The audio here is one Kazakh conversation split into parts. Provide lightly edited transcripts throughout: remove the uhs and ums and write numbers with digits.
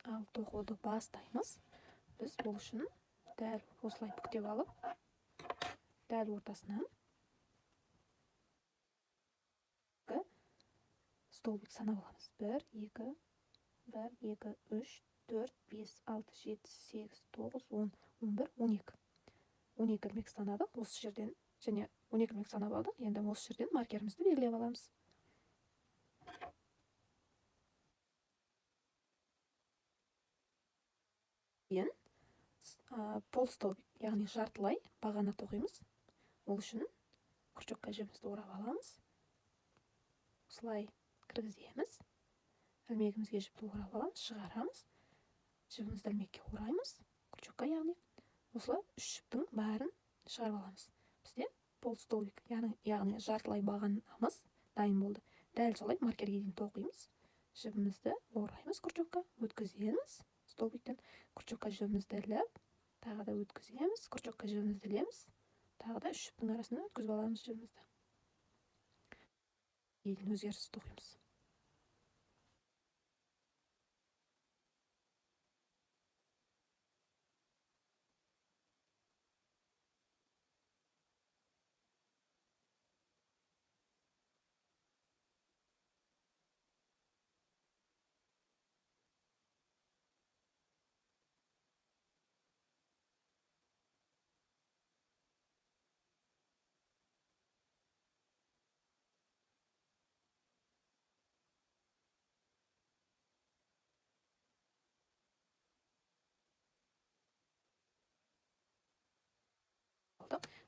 Ал тоқуды бастаймыз. Біз бұл үшін дәл осылай бүктеп алып, дәл ортасынан столбик санап аламыз. 1, 2, 1, 2, 3, 4, 5, 6, 7, 8, 9, 10, 11, 12. 12 ілмек санадық осы жерден, және 12 ілмек санап алдық. Енді осы жерден маркерімізді белгілеп аламыз. Кейін полстолбик, яғни жартылай бағана тоқимыз. Ол үшін крючокқа жібімізді орап аламыз. Осылай кіргіземіз. Ілмегімізге жіпті орап аламыз, шығарамыз. Жібімізді ілмекке ораймыз, крючокқа яғни. Осылай үш жіптің бәрін шығарып аламыз. Бізде полстолбик, яғни жартылай бағанамыз дайын болды. Дәл солай маркерге дейін тоқимыз. Жібімізді ораймыз, крючокқа өткіземіз. Столбиктен крючокқа жібімізді іліп, тағы да өткіземіз, крючокқа жібімізді ілеміз, тағы да үш жіптің арасынан өткізіп аламыз жібімізді. Кейін өзгеріс тоқимыз.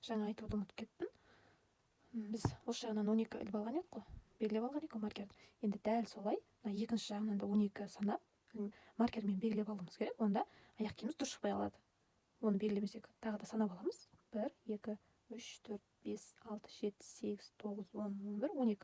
Жаңа айтуды ұмытып кеттім. Біз осы жағынан 12 іліп алған едік қой, белгілеп алған едік маркерді. Енді дәл солай, екінші жағынан да 12 санап, маркермен белгілеп алуымыз керек. Онда аяқ киіміміз дұрыс шықпай қалады. Оны белгілемесек, тағы да санап аламыз. 1, 2, 3, 4, 5, 6, 7, 8, 9, 10, 11, 12.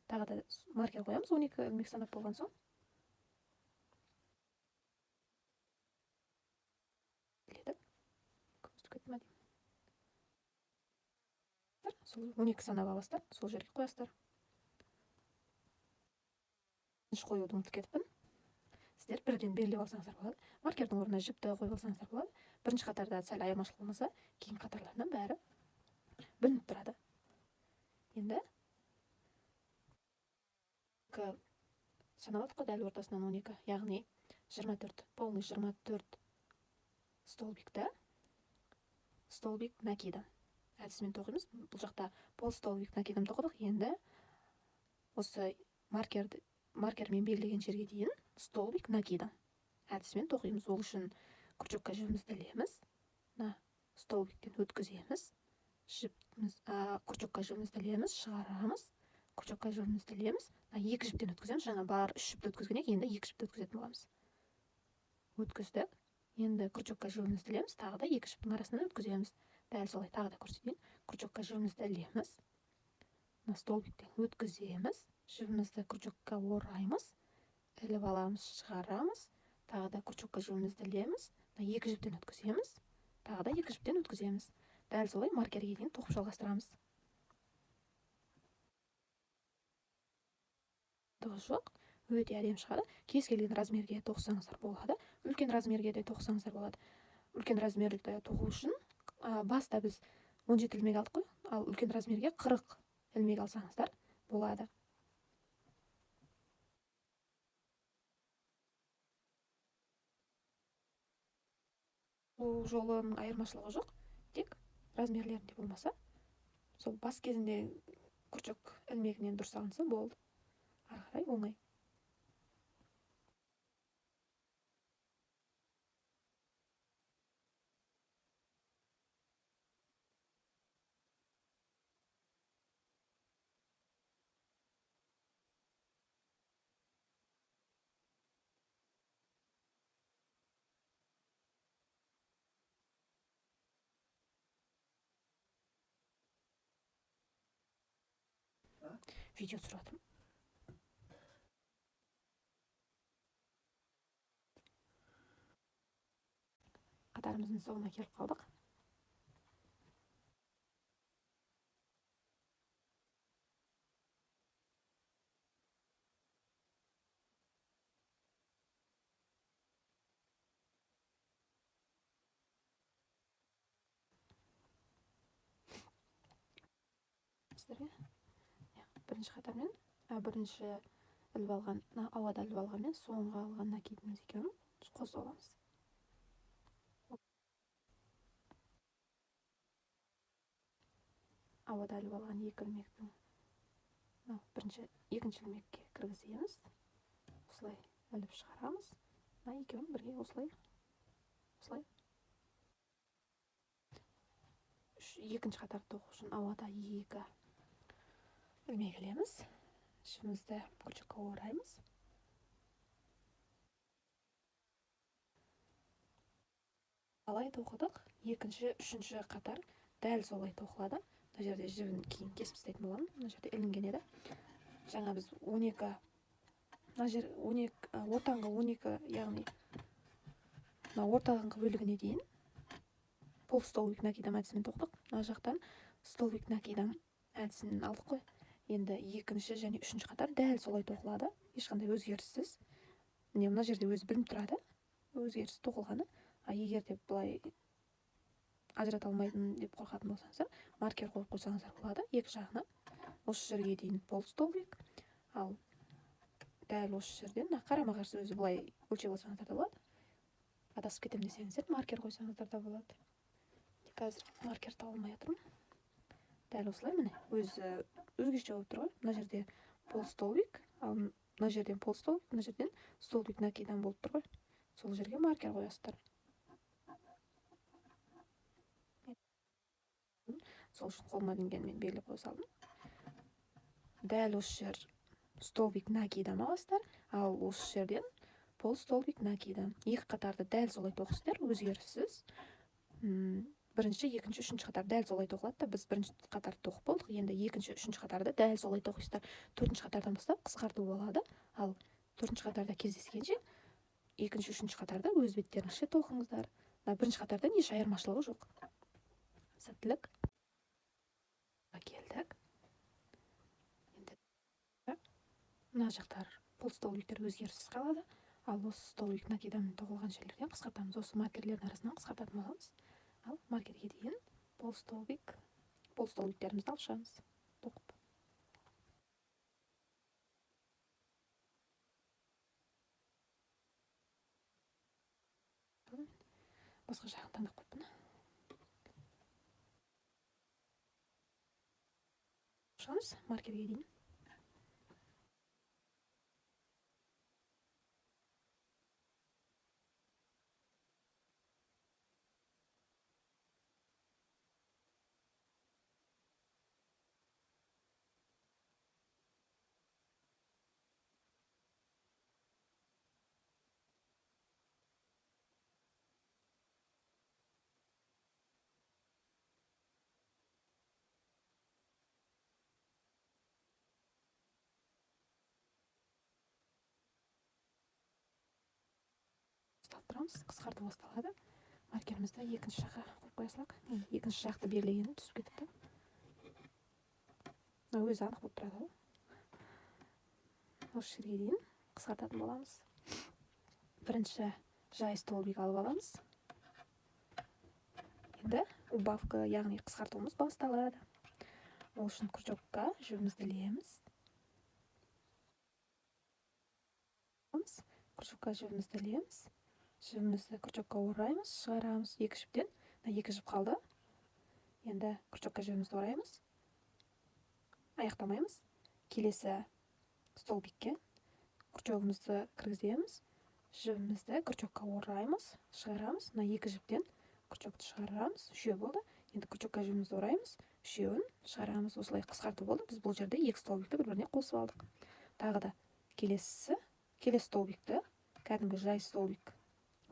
Тағы да маркер қоямыз, 12 ілмек санап болған соң. Сол 12 санап аласыздар, сол жерге қоясыздар. Қоюды ұмытып кетіппін. Сіздер бірден белгілеп алсаңыздар болады. Маркердің орнына жіпті қойып алсаңыздар болады. Бірінші қатарда сәл айырмашылық болмаса, кейін қатарларынан бәрі білініп тұрады. Енді санап алдық қой, дәл ортасынан 12, яғни 24, полный 24 столбикті столбик накидом әдісімен тоқимыз. Бұл жақта пол столбик накидом тоқыдық. Енді осы маркермен белгілеген жерге дейін столбик накидом әдісімен тоқимыз. Ол үшін крючокқа жібімізді ілеміз, столбиктен өткіземіз, крючокқа жібімізді ілеміз, шығарамыз, крючокқа жібімізді ілеміз, екі жіптен өткіземіз. Жаңа бар үш жіпті өткізген едік, енді екі жіпті өткізетін боламыз. Өткіздік. Енді крючокқа жібімізді ілеміз, тағы да екі жіптің арасынан өткіземіз. Дәл солай тағы да көрсетейін. Крючокқа жібімізді ілеміз, столбиктен өткіземіз, жібімізді крючокқа ораймыз, іліп аламыз, шығарамыз, тағы да крючокқа жібімізді ілеміз, екі жіптен өткіземіз, тағы да екі жіптен өткіземіз. Дәл солай маркерге дейін тоқып жалғастырамыз. Жоқ, өте әдемі шығады. Кез келген размерге тоқсаңыздар болады. Үлкен размерге де тоқсаңыздар болады. Үлкен размерді тоқу үшін баста біз 17 ілмек алдық қой, ал үлкен размерге 40 ілмек алсаңыздар болады. Бұл жолының айырмашылығы жоқ, тек размерлерінде болмаса, сол бас кезінде крючок ілмегінен дұрыс алынса болды. Ары қарай оңай. Видео түсіріп жатырмын. Қатарымыздың соңына келіп қалдық. сіздерге. Бірінші қатармен, бірінші іліп алған, ауада іліп алғанмен соңғы алған накидіміз екеуін қосып аламыз. Ауада іліп алған екі ілмектің екінші ілмекке кіргіземіз. Осылай іліп шығарамыз. Екеуін бірге осылай екінші қатар тоқу үшін ауада екі ілмек ілеміз. Ішімізді күршікке ораймыз. Алай тоқыдық. Екінші, үшінші қатар дәл солай тоқылады. Мына жерде жібін кейін кесіп тастайтын боламын. Мына жерде ілінген еді. Жаңа біз 12, мына жер 12, ортаңғы 12, яғни мына ортаңғы бөлігіне дейін пол столбик накидам әдісімен тоқтық. Мына жақтан столбик накидам әдісін алдық қой. Енді екінші және үшінші қатар дәл солай тоқылады. Ешқандай өзгеріссіз. Мына жерде өзі білініп тұрады. Өзгеріс тоқылғаны. Егер де былай ажырата алмайтын деп қорқатын болсаңыздар, маркер қойып қойсаңыздар болады. Екі жағына осы жерге дейін пол столбик, ал дәл осы жерден қарама-қарсы өзі былай өлшеп алсаңыздар да болады. Адасып кетем десеңіздер, маркер қойсаңыздар да болады. Қазір маркер табылмай жатырмын. Дәл осылай міне өзі өзгеше болып тұр ғой. Мына жерде пол столбик, ал мына жерден пол столбик, мына жерден столбик накидан болып тұр ғой. Сол жерге маркер қоясыздар. Сол үшін қолыма ілінгенмен белгілеп қоя салдым. Дәл осы жер столбик накидам аласыздар, ал осы жерден пол столбик накидам. Екі қатарды дәл солай тоқысыздар, өзгеріссіз. Бірінші, екінші, үшінші қатар дәл солай тоқылады да, біз бірінші қатарды тоқып болдық. Енді екінші, үшінші қатарды дәл солай тоқисыздар. Төртінші қатардан бастап қысқарту болады. Ал төртінші қатарда кездескенше, екінші, үшінші қатарда өз беттеріңізше тоқыңыздар. Бірінші қатардан еш айырмашылығы жоқ. Сәттілік. Келдік. Енді мына жақтар пол столбиктер өзгеріссіз қалады. Ал осы столбик накидамен тоқылған жерлерден қысқартамыз. Осы маркерлердің арасынан қысқартатын боламыз. Ал маркерге дейін пол столбиктерімізді алып шығамыз. Тоқып. Басқа жағын таңдап қойыппын. Шығамыз маркерге дейін. Тұрамыз, қысқарту басталады. Маркерімізді екінші жаққа қойып қоя салайық. Екінші жақты белгілегені түсіп кетіпті. Өзі анық болып тұрады. Осы жерге дейін қысқартатын боламыз. Бірінші жай столбик алып аламыз. Енді убавка, яғни қысқартуымыз басталады. Ол үшін крючокқа жібімізді ілеміз. Крючокқа жібімізді ілеміз. Жібімізді крючокқа ораймыз, шығарамыз екі жіптен. Екі жіп қалды. Енді крючокқа жібімізді ораймыз. Аяқтамаймыз. Келесі столбикке крючогымызды кіргіземіз. Жібімізді крючокқа ораймыз, шығарамыз. Екі жіптен крючокты шығарамыз. Үшеу болды. Енді крючокқа жібімізді ораймыз. Үшеуін шығарамыз. Осылай қысқарту болды. Біз бұл жерде екі столбикті бір-біріне қосып алдық. Тағы да келесі столбикті, кәдімгі жай столбик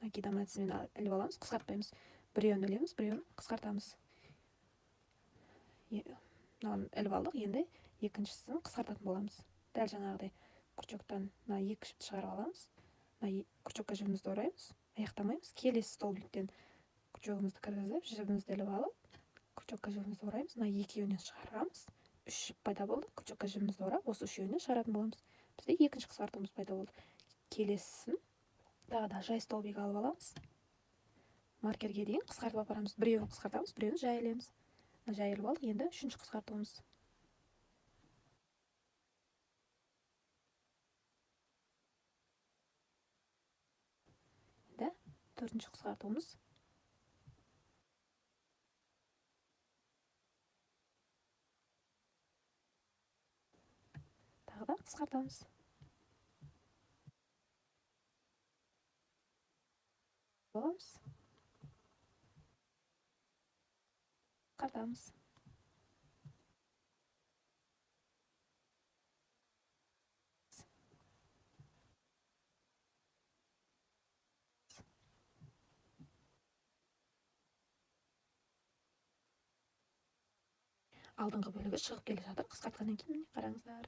накидам әдісімен іліп аламыз, қысқартпаймыз. Біреуін ілеміз, біреуін қысқартамыз. Іліп алдық, енді екіншісін қысқартатын боламыз. Дәл жаңағыдай крючоктан екі жіпті шығарып аламыз. Крючокқа жібімізді ораймыз, аяқтамаймыз. Келесі столбиктен крючогымызды кіргізіп, жібімізді іліп алып, крючокқа жібімізді ораймыз. Екеуінен шығарамыз. Үш жіп пайда болды. Крючокқа жібімізді орап, осы үшеуінен шығаратын боламыз. Бізде екінші қысқартуымыз пайда болды. Келесісін тағы да жай столбик алып аламыз. Маркерге дейін қысқартып апарамыз. Біреуін қысқартамыз, біреуін жай ілеміз. Жай іліп алдық. Енді үшінші қысқартуымыз. 4-ші қысқартуымыз. Тағы да қысқартамыз. Боламыз. Қысқартамыз. Алдыңғы бөлігі шығып келе жатыр. Қысқартқаннан кейін міне қараңыздар.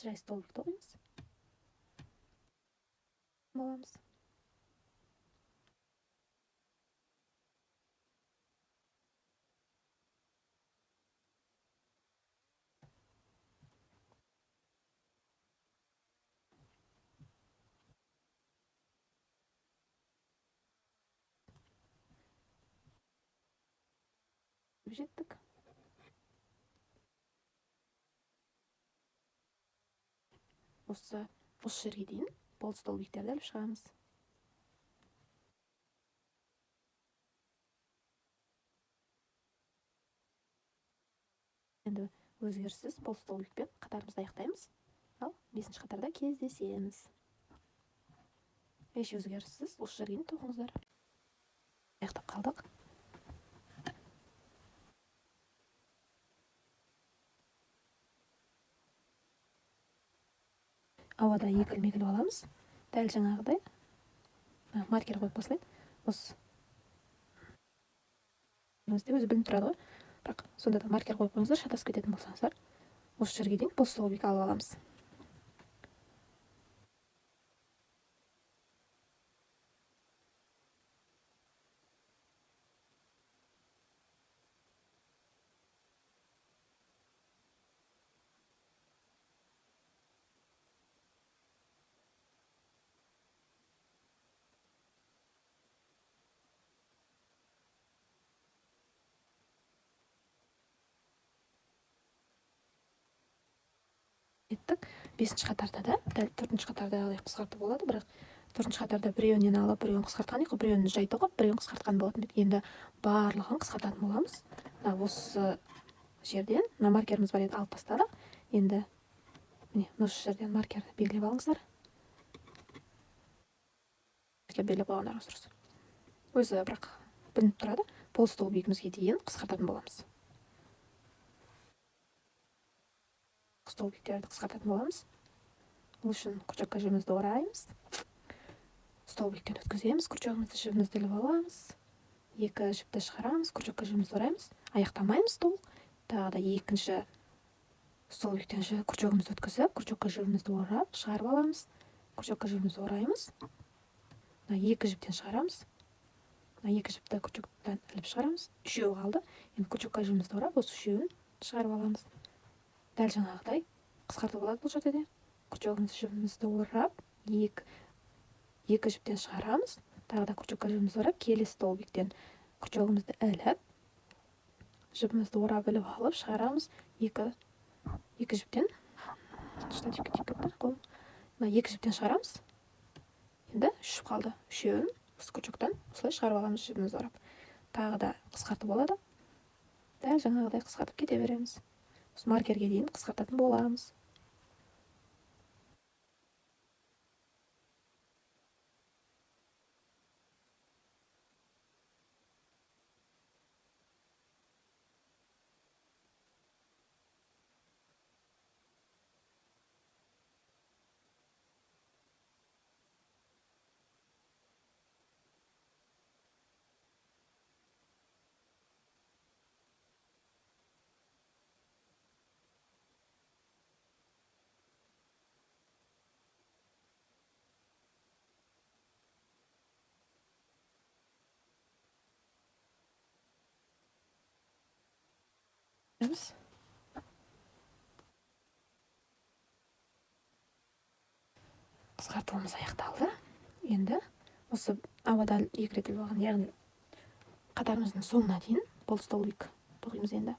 Жай столбик тоқимыз. Боламыз. Жеттік. Осы жерге дейін болт столбиктерді іліп шығамыз. Енді өзгеріссіз болт столбикпен қатарымызды аяқтаймыз. Ал 5-ші қатарда кездесеміз. Еш өзгеріссіз осы жерге дейін тоқыңыздар. Аяқтап қалдық. Ауада екілмегіл аламыз. Дәл жаңағыдай маркер қойып басылайды. Осы өзі білініп тұрады ғой. Бірақ сонда да маркер қойып қойыңыздар, шатасып кететін болсаңыздар. Осы жерге дейін болт столбик алып аламыз. Еттік. 5-ші қатарда да, дәл 4-ші қатарда қысқарту болады, бірақ 4-ші қатарда біреуінен алып, біреуін қысқартқан екен, біреуін жай тоқып, біреуін қысқартқан болатын. Енді барлығын қысқартатын боламыз. Осы жерден маркеріміз бар еді, алып тастадық. Енді міне осы жерден маркерді белгілеп алыңыздар. Белгілеп алғандарыңыз дұрыс. Өзі бірақ білініп тұрады. Болт столбигімізге дейін қысқартатын боламыз. Столбиктерді қысқартатын боламыз. Ол үшін күрчекка жібімізді ораймыз. Столбиктен өткіземіз, күрчегімізді жібімізді іліп аламыз. 2 жіпті шығарамыз, күрчекка жібімізді ораймыз. Аяқтамаймыз толық. Тағы да 2-ші столбиктен күрчегімізді өткізіп, күрчекка жібімізді орап, шығарып аламыз. Күрчекка жібімізді ораймыз. 2 жіптен шығарамыз. 2 жіпті күрчектен іліп шығарамыз. 3-еу қалды. Енді күрчекка жібімізді орап, осы 3-еуін шығарып аламыз. Дәл жаңағыдай қысқарту болады бұл жерде де. Күрчегімізді жібімізді орап, 2 жіптен шығарамыз. Тағы да күрчекка жібімізді орап, келесі столбиктен күрчегімізді іліп, жібімізді орап іліп алып шығарамыз. 2 жіптен штативке тиіп кетті қолым. 2 жіптен шығарамыз. Енді 3 жіп қалды. 3-еуін осы күрчектен осылай шығарып аламыз жібімізді орап. Тағы да қысқарту болады. Дәл жаңағыдай қысқартып кете береміз. Осы маркерге дейін қысқартатын боламыз. Қысқартуымыз аяқталды. Енді осы ауада 2 рет іліп алған, яғни қатарымыздың соңына дейін болт столбик тоқимыз енді.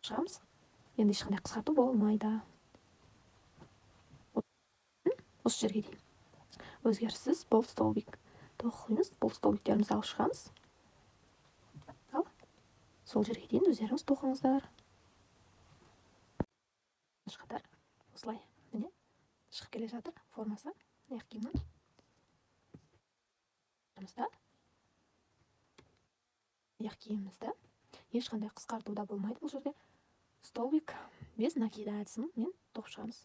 Шығамыз. Енді ешқандай қысқарту болмайды. осы жерге дейін өзгеріссіз бол столбик тоқимыз. Бол столбиктерімізді алып шығамыз. Ал сол жерге дейін өздеріңіз тоқыңыздар. Қатар осылай міне шығып келе жатыр формасы аяқ киімнің. Аяқ киімімізді ешқандай қысқартуда болмайды. Бұл жерде столбик без накида әдісімен тоқып шығамыз.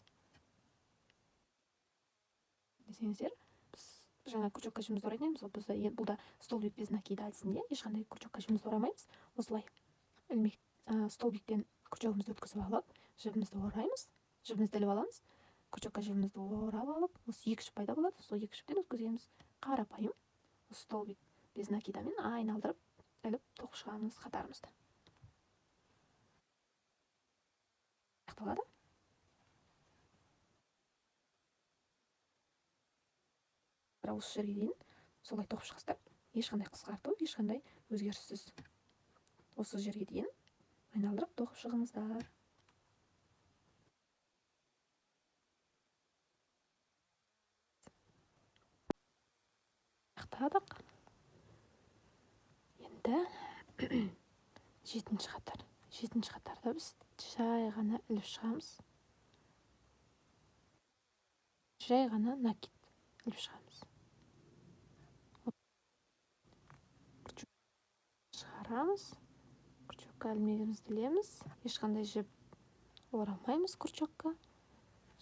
Десеңіздер, біз жаңа крючокка жібімізді ораймаймыз. Бұл да столбик без накида әдісінде ешқандай крючокка жібімізді орамаймыз. Осылай столбиктен крючогымызды өткізіп алып, жібімізді ораймыз. Жібімізді іліп аламыз. Крючокка жібімізді орап алып, осы екі жіп пайда болады. Сол екі жіптен өткіземіз. Қарапайым столбик без накидамен айналдырып іліп тоқып шығамыз қатарымызды. Аяқталады. Осы жерге дейін солай тоқып шығасыздар. Ешқандай қысқарту, ешқандай өзгеріссіз. Осы жерге дейін айналдырып тоқып шығыңыздар. Аяқтадық. Енді жетінші қатар. Жетінші қатарда біз жай ғана іліп шығамыз. Жай ғана накид іліп шығамыз. Шығарамыз. Крючокка ілмегімізді ілеміз. Ешқандай жіп орамаймыз крючокка.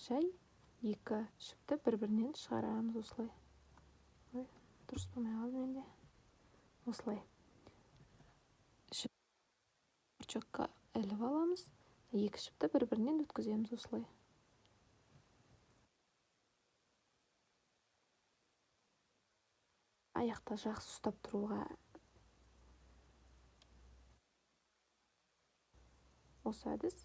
Жай екі жіпті бір-бірінен шығарамыз осылай. Дұрыс болмай қалды менде. Осылай. Крючокка іліп аламыз. Екі жіпті бір-бірінен өткіземіз осылай. Аяқта жақсы ұстап тұруға осы әдіс.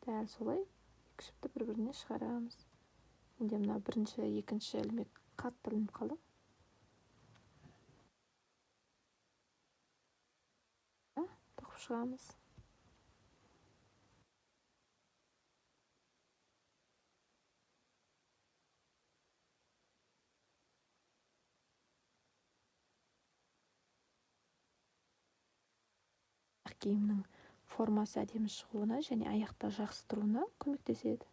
Дәл солай екі жіпті бір-біріне шығарамыз. Менде мына бірінші, екінші ілмек қатты ілініп қалды. Тоқып шығамыз. Киімнің формасы әдемі шығуына және аяқта жақсы тұруына көмектеседі.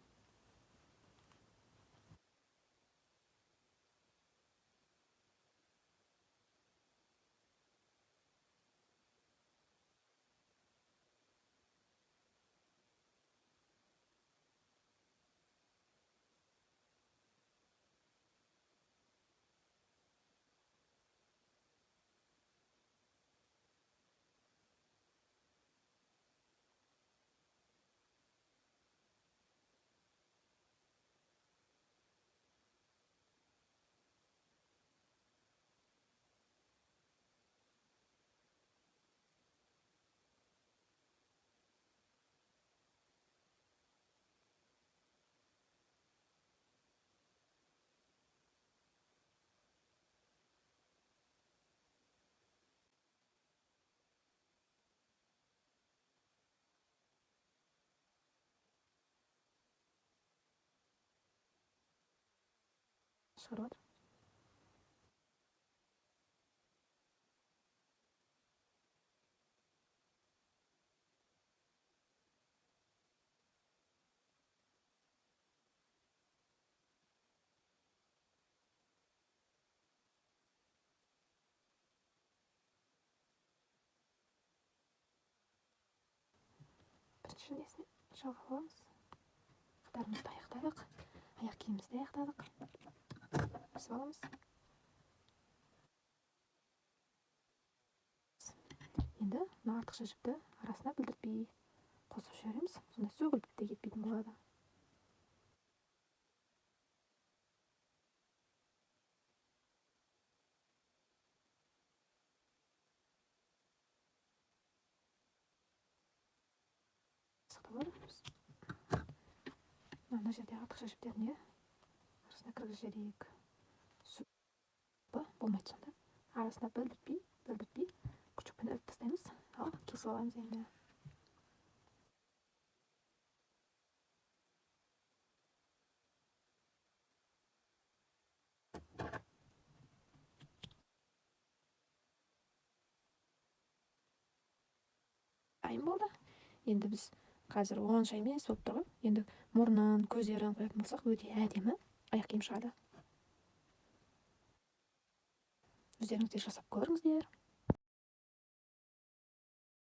Шығарып отыр. Бірінші несіне жалғап аламыз. Қатарымызды аяқтадық. Аяқ киімімізді аяқтадық. Өсіп аламыз. Енді мына артықша жіпті арасына бүлдіртпей қосып жібереміз. Сонда сөгіліп те кетпейтін болады. Мына жерде артықша жіптеріне арасына кіргізіп жіберейік. Болмайды сонда. Арасына бүлдіртпей крючокпен іліп тастаймыз. Ал кесіп аламыз енді. дайын болды. Енді біз қазір онша емес болып тұр ғой. Енді мұрнын, көздерін қоятын болсақ, өте әдемі аяқ киім шығады. Өздеріңіз де жасап көріңіздер.